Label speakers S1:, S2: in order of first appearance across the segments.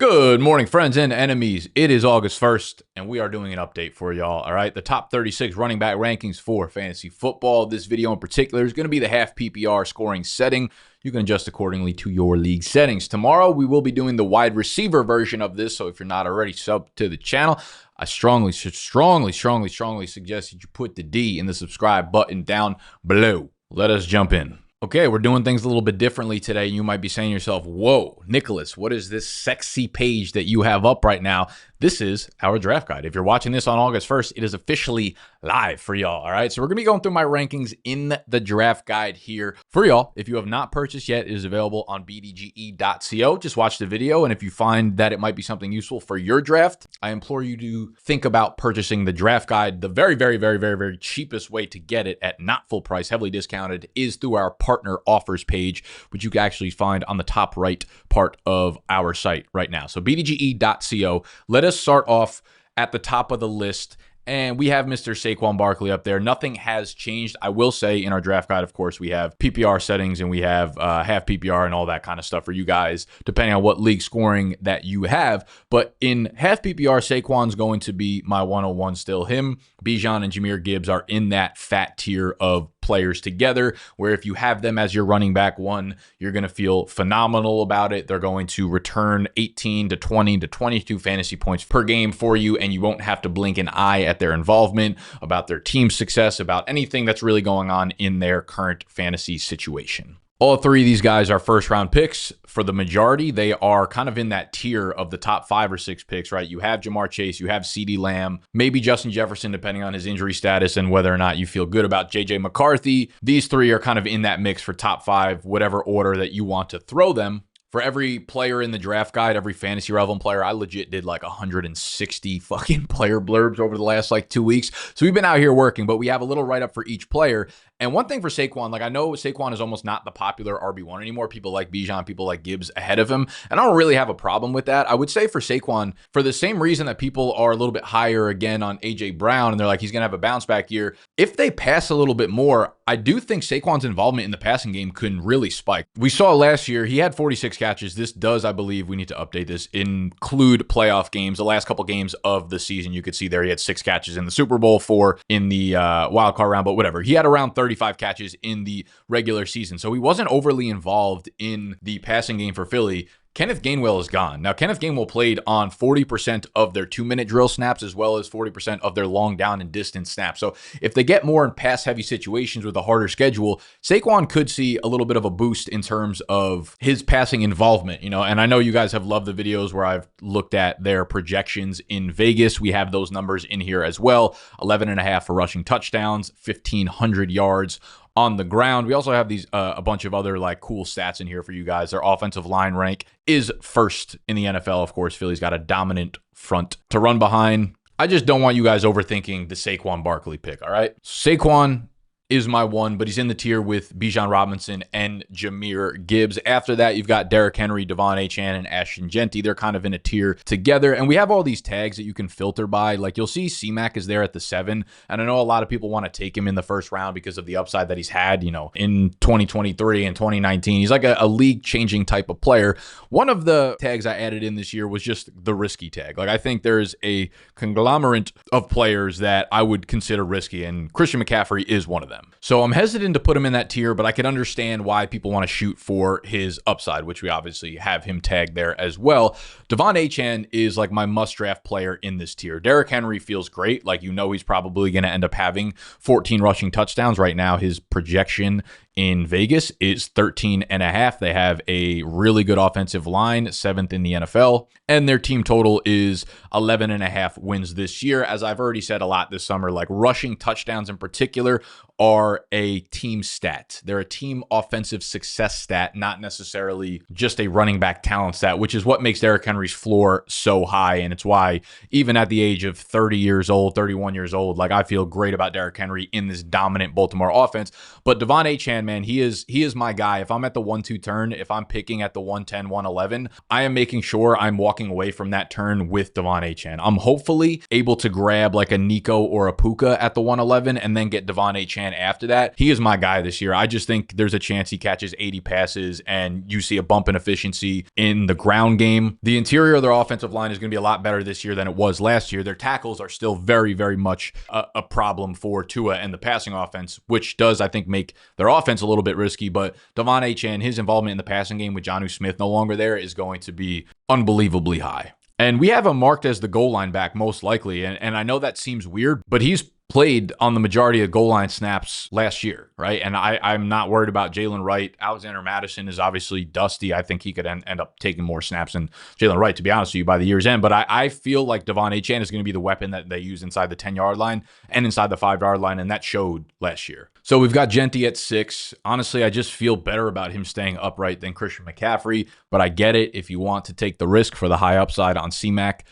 S1: Good morning, friends and enemies. It is August 1st, and we are doing an update for y'all, all right? The top 36 running back rankings for fantasy football. This video in particular is going to be the half PPR scoring setting. You can adjust accordingly to your league settings. Tomorrow, we will be doing the wide receiver version of this, so if you're not already subbed to the channel, I strongly suggest that you put the D in the subscribe button down below. Let us jump in. Okay, we're doing things a little bit differently today. You might be saying to yourself, whoa, Nicholas, what is this sexy page that you have up right now? This is our draft guide. If you're watching this on August 1st, it is officially live for y'all, all right? So we're going to be going through my rankings in the draft guide here for y'all. If you have not purchased yet, it is available on BDGE.co. Just watch the video, and if you find that it might be something useful for your draft, I implore you to think about purchasing the draft guide. The very cheapest way to get it at not full price, heavily discounted, is through our partner offers page, which you can actually find on the top right part of our site right now. So BDGE.co. Let us start off at the top of the list. And we have Mr. Saquon Barkley up there. Nothing has changed. I will say in our draft guide, of course, we have PPR settings and we have half PPR and all that kind of stuff for you guys, depending on what league scoring that you have. But in half PPR, Saquon's going to be my 101 still. Him, Bijan, and Jahmyr Gibbs are in that fat tier of players together, where if you have them as your running back one, you're going to feel phenomenal about it. They're going to return 18 to 20 to 22 fantasy points per game for you, and you won't have to blink an eye at their involvement, about their team success, about anything that's really going on in their current fantasy situation. All three of these guys are first-round picks. For the majority, they are kind of in that tier of the top 5 or 6 picks, right? You have Jamar Chase, you have CeeDee Lamb, maybe Justin Jefferson, depending on his injury status and whether or not you feel good about JJ McCarthy. These three are kind of in that mix for top 5, whatever order that you want to throw them. For every player in the draft guide, every fantasy relevant player, I legit did like 160 fucking player blurbs over the last like 2 weeks. So we've been out here working, but we have a little write-up for each player. And one thing for Saquon, like I know Saquon is almost not the popular RB1 anymore. People like Bijan, people like Gibbs ahead of him. And I don't really have a problem with that. I would say for Saquon, for the same reason that people are a little bit higher again on A.J. Brown, and they're like, he's going to have a bounce back year. If they pass a little bit more, I do think Saquon's involvement in the passing game could really spike. We saw last year, he had 46 catches. This does, I believe, we need to update this, include playoff games. The last couple games of the season, you could see there he had 6 catches in the Super Bowl, 4 in the wild card round, but whatever. He had around 35 catches in the regular season. So he wasn't overly involved in the passing game for Philly. Kenneth Gainwell is gone. Now, Kenneth Gainwell played on 40% of their 2-minute drill snaps as well as 40% of their long down and distance snaps. So if they get more in pass-heavy situations with a harder schedule, Saquon could see a little bit of a boost in terms of his passing involvement, and I know you guys have loved the videos where I've looked at their projections in Vegas. We have those numbers in here as well. 11.5 for rushing touchdowns, 1,500 yards on the ground. We also have these a bunch of other like cool stats in here for you guys. Their offensive line rank is first in the NFL. Of course, Philly's got a dominant front to run behind. I just don't want you guys overthinking the Saquon Barkley pick, all right? Saquon is my one, but he's in the tier with Bijan Robinson and Jahmyr Gibbs. After that, you've got Derrick Henry, Devon Achane, and Ashton Jeanty. They're kind of in a tier together, and we have all these tags that you can filter by. Like you'll see C-Mac is there at the 7, and I know a lot of people want to take him in the first round because of the upside that he's had, in 2023 and 2019. He's like a league-changing type of player. One of the tags I added in this year was just the risky tag. Like I think there's a conglomerate of players that I would consider risky, and Christian McCaffrey is one of them. So I'm hesitant to put him in that tier, but I can understand why people want to shoot for his upside, which we obviously have him tagged there as well. Devon Achane is like my must-draft player in this tier. Derrick Henry feels great. Like, he's probably going to end up having 14 rushing touchdowns. Right now, his projection in Vegas is 13.5. They have a really good offensive line, 7th in the NFL, and their team total is 11.5 wins this year. As I've already said a lot this summer, like rushing touchdowns in particular are a team stat. They're a team offensive success stat, not necessarily just a running back talent stat, which is what makes Derrick Henry's floor so high. And it's why even at the age of 30 years old, 31 years old, like I feel great about Derrick Henry in this dominant Baltimore offense. But Devon Achane, man, he is my guy. If I'm at the 1-2 turn, if I'm picking at the 110, 111, I am making sure I'm walking away from that turn with Devon Achane. I'm hopefully able to grab like a Nico or a Puka at the 111 and then get Devon Achane and after that, he is my guy this year. I just think there's a chance he catches 80 passes and you see a bump in efficiency in the ground game. The interior of their offensive line is going to be a lot better this year than it was last year. Their tackles are still very, very much a problem for Tua and the passing offense, which does, I think, make their offense a little bit risky. But Devon Achane, his involvement in the passing game with Jonnu Smith no longer there, is going to be unbelievably high. And we have him marked as the goal line back most likely. And I know that seems weird, but he's played on the majority of goal line snaps last year, right? And I'm not worried about Jalen Wright. Alexander Madison is obviously dusty. I think he could end up taking more snaps than Jalen Wright, to be honest with you, by the year's end. But I feel like Devon Achane is going to be the weapon that they use inside the 10-yard line and inside the 5-yard line, and that showed last year. So we've got Genty at 6. Honestly, I just feel better about him staying upright than Christian McCaffrey, but I get it if you want to take the risk for the high upside on C-Mac.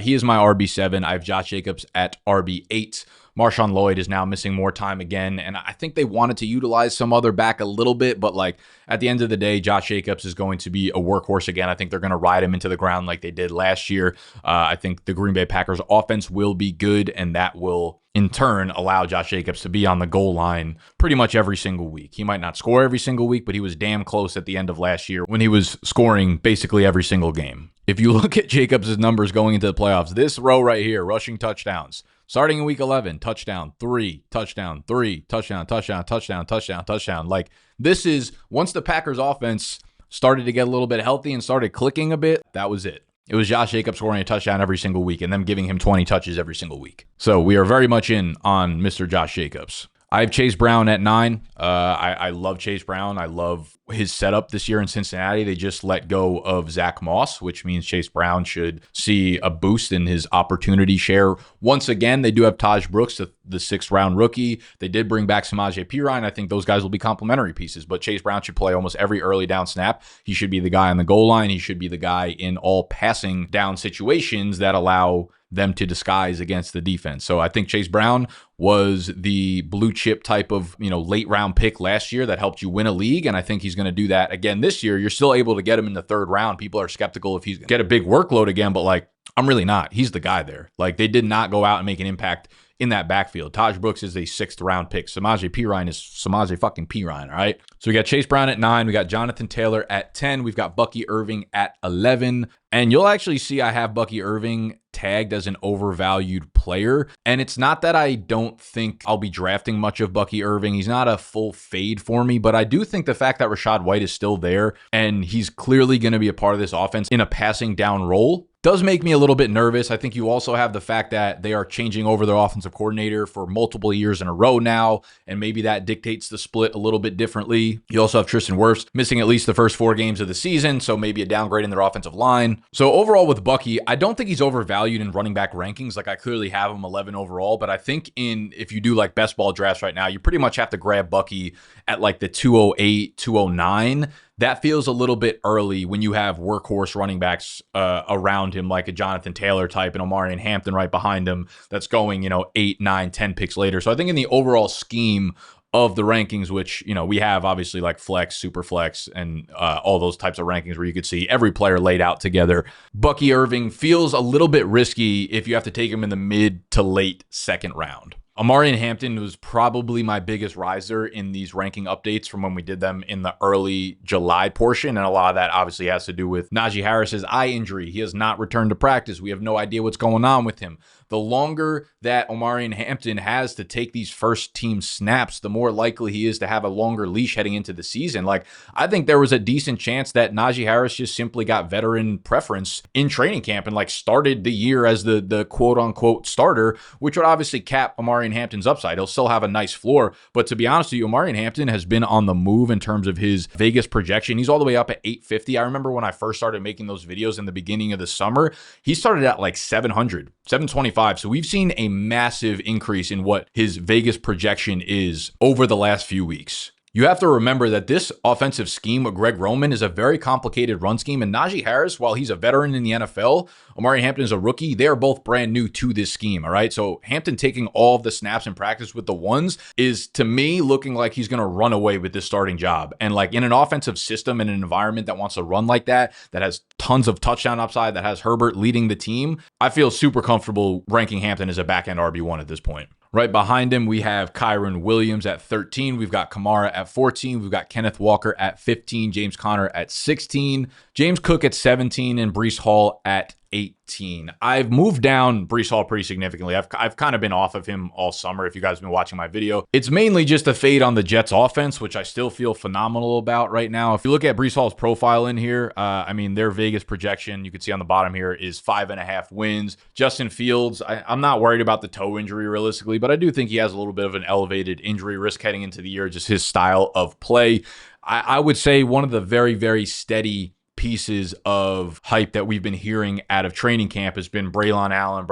S1: He is my RB7. I have Josh Jacobs at RB8. Marshawn Lloyd is now missing more time again, and I think they wanted to utilize some other back a little bit, but like at the end of the day, Josh Jacobs is going to be a workhorse again. I think they're going to ride him into the ground like they did last year. I think the Green Bay Packers offense will be good, and that will in turn allow Josh Jacobs to be on the goal line pretty much every single week. He might not score every single week, but he was damn close at the end of last year when he was scoring basically every single game. If you look at Jacobs' numbers going into the playoffs, this row right here, rushing touchdowns, starting in week 11, touchdown, 3, touchdown, 3, touchdown, touchdown, touchdown, touchdown, touchdown. Like, this is, once the Packers offense started to get a little bit healthy and started clicking a bit, that was it. It was Josh Jacobs scoring a touchdown every single week and them giving him 20 touches every single week. So we are very much in on Mr. Josh Jacobs. I have Chase Brown at 9. I love Chase Brown. I love his setup this year in Cincinnati. They just let go of Zach Moss, which means Chase Brown should see a boost in his opportunity share. Once again, they do have Taj Brooks, the 6th-round rookie. They did bring back Samaje Perine. I think those guys will be complementary pieces, but Chase Brown should play almost every early down snap. He should be the guy on the goal line. He should be the guy in all passing down situations that allow them to disguise against the defense. So I think Chase Brown was the blue chip type of, late round pick last year that helped you win a league. And I think he's going to do that again this year. You're still able to get him in the 3rd round. People are skeptical if he's going to get a big workload again, but like, I'm really not. He's the guy there. Like, they did not go out and make an impact in that backfield. Taj Brooks is a 6th-round pick. Samaje Perine is Samaje fucking Perine, all right? So we got Chase Brown at 9. We got Jonathan Taylor at 10. We've got Bucky Irving at 11. And you'll actually see I have Bucky Irving tagged as an overvalued player. And it's not that I don't think I'll be drafting much of Bucky Irving. He's not a full fade for me, but I do think the fact that Rachaad White is still there and he's clearly going to be a part of this offense in a passing down role does make me a little bit nervous. I think you also have the fact that they are changing over their offensive coordinator for multiple years in a row now, and maybe that dictates the split a little bit differently. You also have Tristan Wirfs missing at least the first 4 games of the season, so maybe a downgrade in their offensive line. So overall with Bucky, I don't think he's overvalued in running back rankings. Like, I clearly have him 11 overall, but I think if you do like best ball drafts right now, you pretty much have to grab Bucky at like the 208, 209. That feels a little bit early when you have workhorse running backs around him, like a Jonathan Taylor type and Omarion Hampton right behind him that's going, 8, 9, 10 picks later. So I think in the overall scheme of the rankings, which, we have obviously like flex, super flex, and all those types of rankings where you could see every player laid out together, Bucky Irving feels a little bit risky if you have to take him in the mid to late 2nd round. Omarion Hampton was probably my biggest riser in these ranking updates from when we did them in the early July portion. And a lot of that obviously has to do with Najee Harris's eye injury. He has not returned to practice. We have no idea what's going on with him. The longer that Omarion Hampton has to take these first team snaps, the more likely he is to have a longer leash heading into the season. Like, I think there was a decent chance that Najee Harris just simply got veteran preference in training camp and like started the year as the quote unquote starter, which would obviously cap Omarion Hampton's upside. He'll still have a nice floor, but to be honest with you, Omarion Hampton has been on the move in terms of his Vegas projection. He's all the way up at 850. I remember when I first started making those videos in the beginning of the summer, he started at like 700, 725. So we've seen a massive increase in what his Vegas projection is over the last few weeks. You have to remember that this offensive scheme with Greg Roman is a very complicated run scheme, and Najee Harris, while he's a veteran in the NFL, Omarion Hampton is a rookie, they are both brand new to this scheme, all right? So Hampton taking all of the snaps in practice with the ones is, to me, looking like he's going to run away with this starting job. And like in an offensive system, in an environment that wants to run like that has tons of touchdown upside, that has Herbert leading the team, I feel super comfortable ranking Hampton as a back-end RB1 at this point. Right behind him, we have Kyron Williams at 13. We've got Kamara at 14. We've got Kenneth Walker at 15. James Conner at 16. James Cook at 17. And Breece Hall at 18. I've moved down Breece Hall pretty significantly. I've kind of been off of him all summer. If you guys have been watching my video, it's mainly just a fade on the Jets offense, which I still feel phenomenal about right now. If you look at Breece Hall's profile in here, I mean, their Vegas projection, you can see on the bottom here, is 5.5 wins. Justin Fields, I'm not worried about the toe injury realistically, but I do think he has a little bit of an elevated injury risk heading into the year, just his style of play. I would say one of the very, very steady pieces of hype that we've been hearing out of training camp has been Braylon Allen,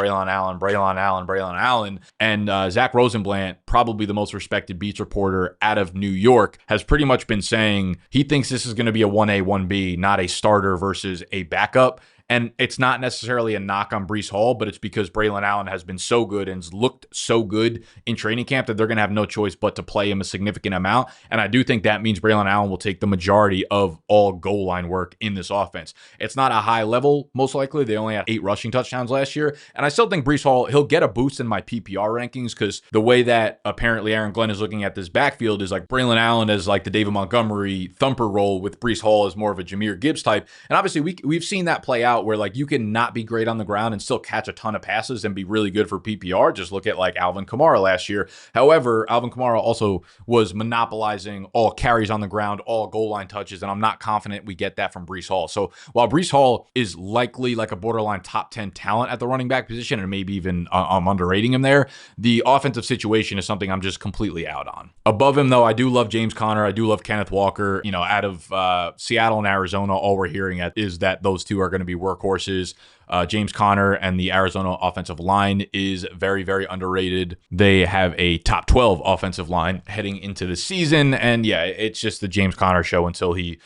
S1: and Zach Rosenblatt, probably the most respected beats reporter out of New York, has pretty much been saying he thinks this is going to be a 1A, 1B, not a starter versus a backup. And it's not necessarily a knock on Breece Hall, but it's because Braylon Allen has been so good and looked so good in training camp that they're going to have no choice but to play him a significant amount. And I do think that means Braylon Allen will take the majority of all goal line work in this offense. It's not a high level, most likely. They only had 8 rushing touchdowns last year. And I still think Breece Hall, he'll get a boost in my PPR rankings because the way that apparently Aaron Glenn is looking at this backfield is like Braylon Allen as like the David Montgomery thumper role with Breece Hall as more of a Jahmyr Gibbs type. And obviously we've seen that play out where like you can not be great on the ground and still catch a ton of passes and be really good for PPR. Just look at like Alvin Kamara last year. However, Alvin Kamara also was monopolizing all carries on the ground, all goal line touches, and I'm not confident we get that from Breece Hall. So while Breece Hall is likely like a borderline top 10 talent at the running back position, and maybe even I'm underrating him there, the offensive situation is something I'm just completely out on. Above him, though, I do love James Conner. I do love Kenneth Walker. You know, out of Seattle and Arizona, all we're hearing is that those two are going to be workhorses. James Conner and the Arizona offensive line is very, very underrated. They have a top 12 offensive line heading into the season. And yeah, it's just the James Conner show until he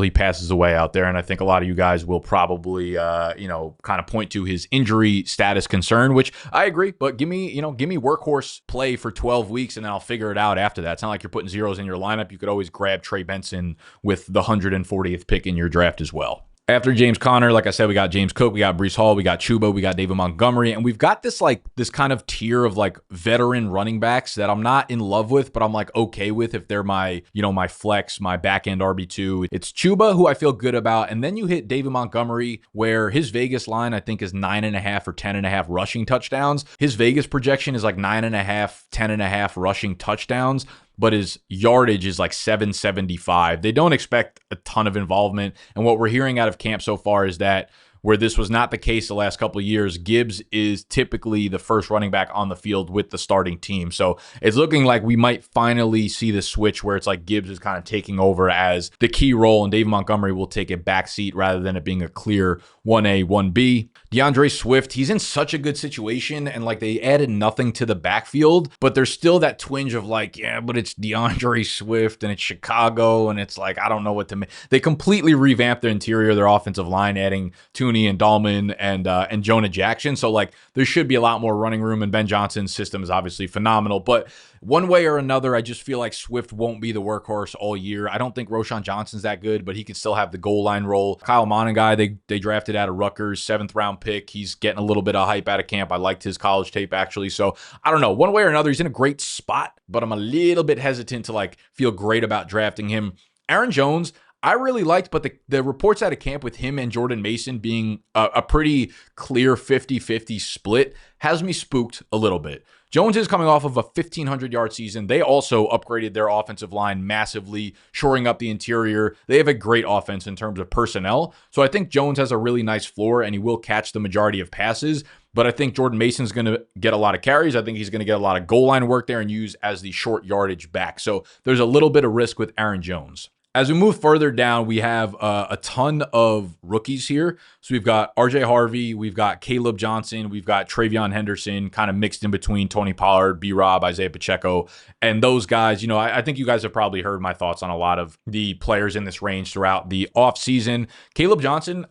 S1: passes away out there. And I think a lot of you guys will probably, kind of point to his injury status concern, which I agree, but give me workhorse play for 12 weeks and then I'll figure it out after that. It's not like you're putting zeros in your lineup. You could always grab Trey Benson with the 140th pick in your draft as well. After James Conner, like I said, we got James Cook, we got Breece Hall, we got Chuba, we got David Montgomery, and we've got this kind of tier of like veteran running backs that I'm not in love with, but I'm like okay with if they're my flex, my back end RB2. It's Chuba, who I feel good about, and then you hit David Montgomery, where his Vegas line I think is 9.5 or 10.5 rushing touchdowns. His Vegas projection is like 9.5, 10.5 rushing touchdowns, but his yardage is like 775. They don't expect a ton of involvement. And what we're hearing out of camp so far is that where this was not the case the last couple of years, Gibbs is typically the first running back on the field with the starting team. So it's looking like we might finally see the switch where it's like Gibbs is kind of taking over as the key role and David Montgomery will take a back seat rather than it being a clear 1A, 1B. DeAndre Swift, he's in such a good situation and like they added nothing to the backfield, but there's still that twinge of like, yeah, but it's DeAndre Swift and it's Chicago and it's like, I don't know what to make. They completely revamped the interior of their offensive line, adding Tooney and Dahlman and Jonah Jackson. So like there should be a lot more running room, and Ben Johnson's system is obviously phenomenal. But one way or another, I just feel like Swift won't be the workhorse all year. I don't think Roschon Johnson's that good, but he could still have the goal line role. Kyle Monangai, they drafted out of Rutgers, 7th round pick. He's getting a little bit of hype out of camp. I liked his college tape actually. So I don't know. One way or another, he's in a great spot, but I'm a little bit hesitant to like feel great about drafting him. Aaron Jones, I really liked, but the reports out of camp with him and Jordan Mason being a pretty clear 50-50 split has me spooked a little bit. Jones is coming off of a 1,500-yard season. They also upgraded their offensive line massively, shoring up the interior. They have a great offense in terms of personnel. So I think Jones has a really nice floor, and he will catch the majority of passes. But I think Jordan Mason's going to get a lot of carries. I think he's going to get a lot of goal line work there and use as the short yardage back. So there's a little bit of risk with Aaron Jones. As we move further down, we have a ton of rookies here. So we've got RJ Harvey, we've got Caleb Johnson, we've got Travion Henderson, kind of mixed in between Tony Pollard, B-Rob, Isaiah Pacheco, and those guys. I think you guys have probably heard my thoughts on a lot of the players in this range throughout the offseason. Caleb Johnson,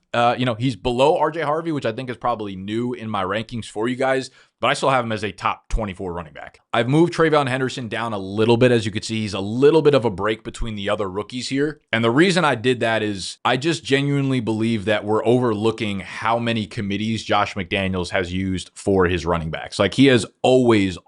S1: he's below RJ Harvey, which I think is probably new in my rankings for you guys. but I still have him as a top 24 running back. I've moved Trayvon Henderson down a little bit. As you can see, he's a little bit of a break between the other rookies here. And the reason I did that is I just genuinely believe that we're overlooking how many committees Josh McDaniels has used for his running backs. Like, he has always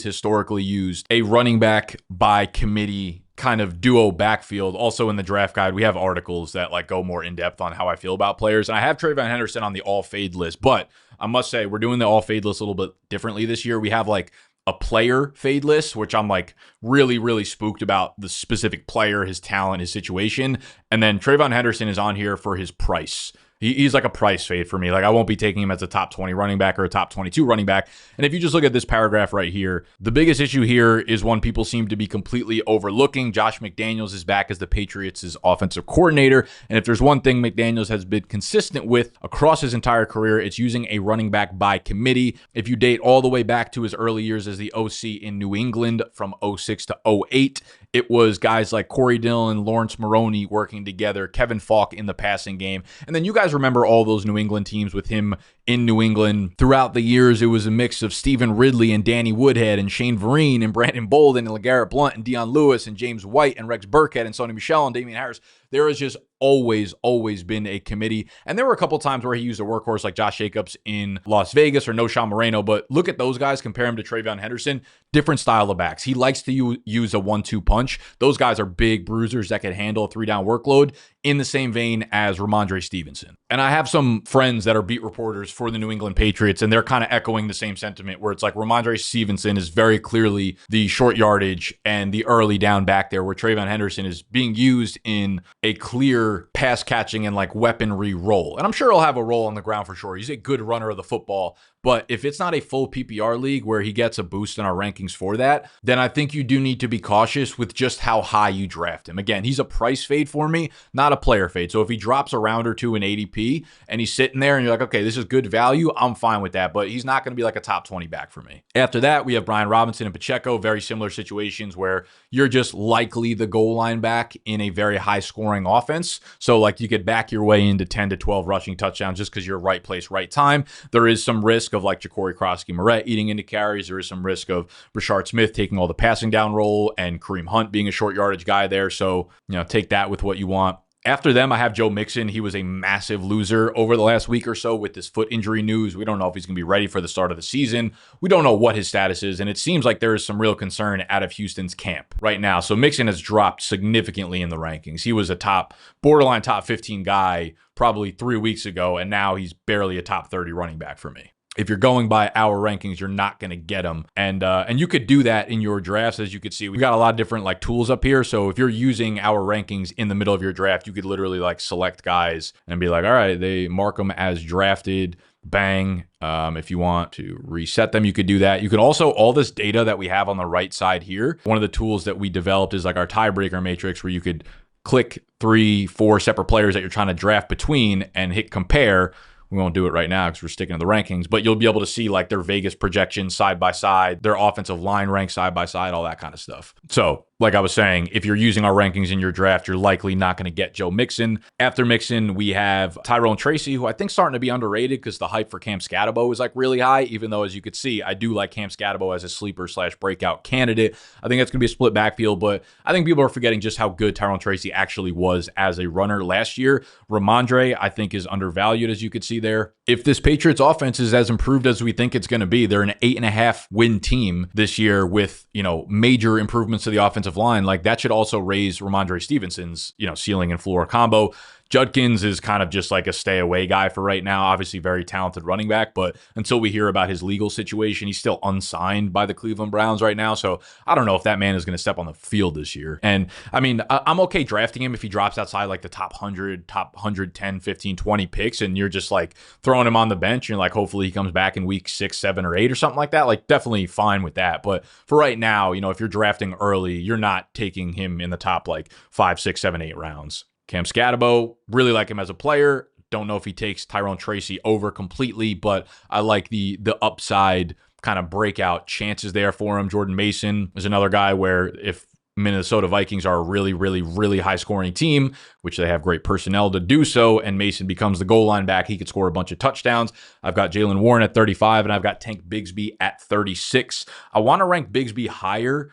S1: historically used a running back by committee kind of duo backfield. Also in the draft guide, we have articles that like go more in depth on how I feel about players. And I have Trayvon Henderson on the all fade list, but I must say we're doing the all fade list a little bit differently this year. We have like a player fade list, which I'm like really spooked about the specific player, his talent, his situation. And then Trayvon Henderson is on here for his price. He's like a price fade for me. Like, I won't be taking him as a top 20 running back or a top 22 running back. And if you just look at this paragraph right here, the biggest issue here is one people seem to be completely overlooking. Josh McDaniels is back as the Patriots' offensive coordinator. And if there's one thing McDaniels has been consistent with across his entire career, it's using a running back by committee. If you date all the way back to his early years as the OC in New England from 06 to 08, it was guys like Corey Dillon, Lawrence Maroney working together, Kevin Falk in the passing game. And then you guys remember all those New England teams with him in New England. Throughout the years, it was a mix of Stephen Ridley and Danny Woodhead and Shane Vereen and Brandon Bolden and LeGarrette Blount and Deion Lewis and James White and Rex Burkhead and Sonny Michel and Damian Harris. There has just always been a committee. And there were a couple times where he used a workhorse like Josh Jacobs in Las Vegas or Noshawn Moreno. But look at those guys, compare him to Trayvon Henderson. Different style of backs. He likes to use a 1-2 punch. Those guys are big bruisers that can handle a 3-down workload in the same vein as Ramondre Stevenson. And I have some friends that are beat reporters for the New England Patriots, and they're kind of echoing the same sentiment where it's like Ramondre Stevenson is very clearly the short yardage and the early down back there, where Trayvon Henderson is being used in a clear pass catching and like weaponry role. And I'm sure he'll have a role on the ground for sure. He's a good runner of the football. But if it's not a full PPR league where he gets a boost in our rankings for that, then I think you do need to be cautious with just how high you draft him. Again, he's a price fade for me, not a player fade. So if he drops a round or two in ADP and he's sitting there and you're like, okay, this is good value, I'm fine with that. But he's not going to be like a top 20 back for me. After that, we have Brian Robinson and Pacheco, very similar situations where you're just likely the goal line back in a very high scoring offense. So like you could back your way into 10 to 12 rushing touchdowns just because you're right place, right time. There is some risk of like Ja'Cory Crosky-Moret eating into carries. There is some risk of Brashard Smith taking all the passing down role and Kareem Hunt being a short yardage guy there. So, take that with what you want. After them, I have Joe Mixon. He was a massive loser over the last week or so with this foot injury news. We don't know if he's going to be ready for the start of the season. We don't know what his status is, and it seems like there is some real concern out of Houston's camp right now. So Mixon has dropped significantly in the rankings. He was a borderline top 15 guy probably 3 weeks ago, and now he's barely a top 30 running back for me. If you're going by our rankings, you're not going to get them. And you could do that in your drafts. As you could see, we've got a lot of different like tools up here. So if you're using our rankings in the middle of your draft, you could literally like select guys and be like, all right, they mark them as drafted. Bang. If you want to reset them, you could do that. You could also, all this data that we have on the right side here, one of the tools that we developed is like our tiebreaker matrix where you could click 3-4 separate players that you're trying to draft between and hit compare. We won't do it right now because we're sticking to the rankings, but you'll be able to see like their Vegas projections side by side, their offensive line rank side by side, all that kind of stuff. So like I was saying, if you're using our rankings in your draft, you're likely not going to get Joe Mixon. After Mixon, we have Tyrone Tracy, who I think is starting to be underrated because the hype for Cam Scatterbo is like really high, even though, as you could see, I do like Cam Scatterbo as a sleeper/breakout candidate. I think that's going to be a split backfield, but I think people are forgetting just how good Tyrone Tracy actually was as a runner last year. Ramondre, I think, is undervalued, as you could see there. If this Patriots offense is as improved as we think it's going to be, they're an 8.5 win team this year with, major improvements to the offensive line. Like that should also raise Ramondre Stevenson's, ceiling and floor combo. Judkins is kind of just like a stay away guy for right now. Obviously very talented running back, but until we hear about his legal situation, he's still unsigned by the Cleveland Browns right now. So I don't know if that man is going to step on the field this year. And I mean, I'm okay drafting him if he drops outside like the top 100, top 110, 15, 20 picks, and you're just like throwing him on the bench. And you're like, hopefully he comes back in week 6, 7, or 8 or something like that. Like definitely fine with that. But for right now, if you're drafting early, you're not taking him in the top like 5, 6, 7, 8 rounds. Cam Scatterbo, really like him as a player. Don't know if he takes Tyrone Tracy over completely, but I like the upside kind of breakout chances there for him. Jordan Mason is another guy where if Minnesota Vikings are a really, really, really high scoring team, which they have great personnel to do so. And Mason becomes the goal line back. He could score a bunch of touchdowns. I've got Jaylen Warren at 35, and I've got Tank Bigsby at 36. I want to rank Bigsby higher.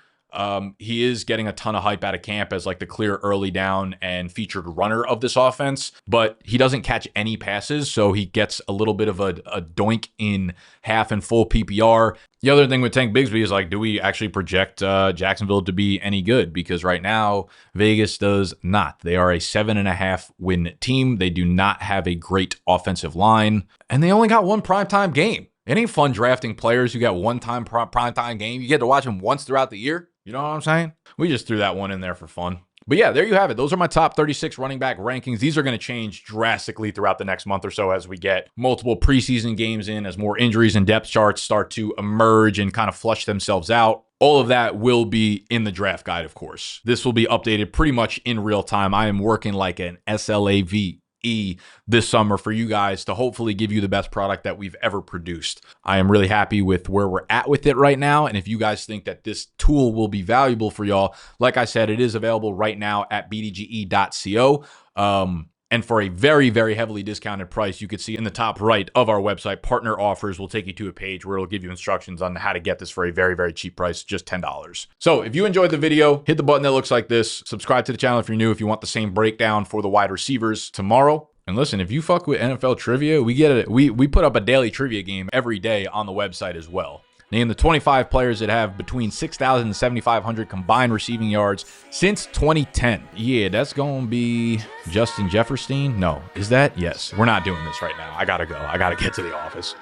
S1: He is getting a ton of hype out of camp as like the clear early down and featured runner of this offense, but he doesn't catch any passes, so he gets a little bit of a doink in half and full PPR. The other thing with Tank Bigsby is like, do we actually project Jacksonville to be any good? Because right now, Vegas does not. They are a 7.5 win team. They do not have a great offensive line, and they only got one primetime game. It ain't fun drafting players who got one-time primetime game. You get to watch them once throughout the year. You know what I'm saying? We just threw that one in there for fun. But yeah, there you have it. Those are my top 36 running back rankings. These are going to change drastically throughout the next month or so as we get multiple preseason games in, as more injuries and depth charts start to emerge and kind of flush themselves out. All of that will be in the draft guide, of course. This will be updated pretty much in real time. I am working like an SLAV this summer for you guys to hopefully give you the best product that we've ever produced. I am really happy with where we're at with it right now. And if you guys think that this tool will be valuable for y'all, like I said, it is available right now at bdge.co. And for a very, very heavily discounted price, you could see in the top right of our website, partner offers will take you to a page where it'll give you instructions on how to get this for a very, very cheap price, just $10. So if you enjoyed the video, hit the button that looks like this. Subscribe to the channel if you're new, if you want the same breakdown for the wide receivers tomorrow. And listen, if you fuck with NFL trivia, we get it. We put up a daily trivia game every day on the website as well. Name the 25 players that have between 6,000 and 7,500 combined receiving yards since 2010. Yeah, that's going to be Justin Jefferson. No, is that? Yes. We're not doing this right now. I got to go. I got to get to the office.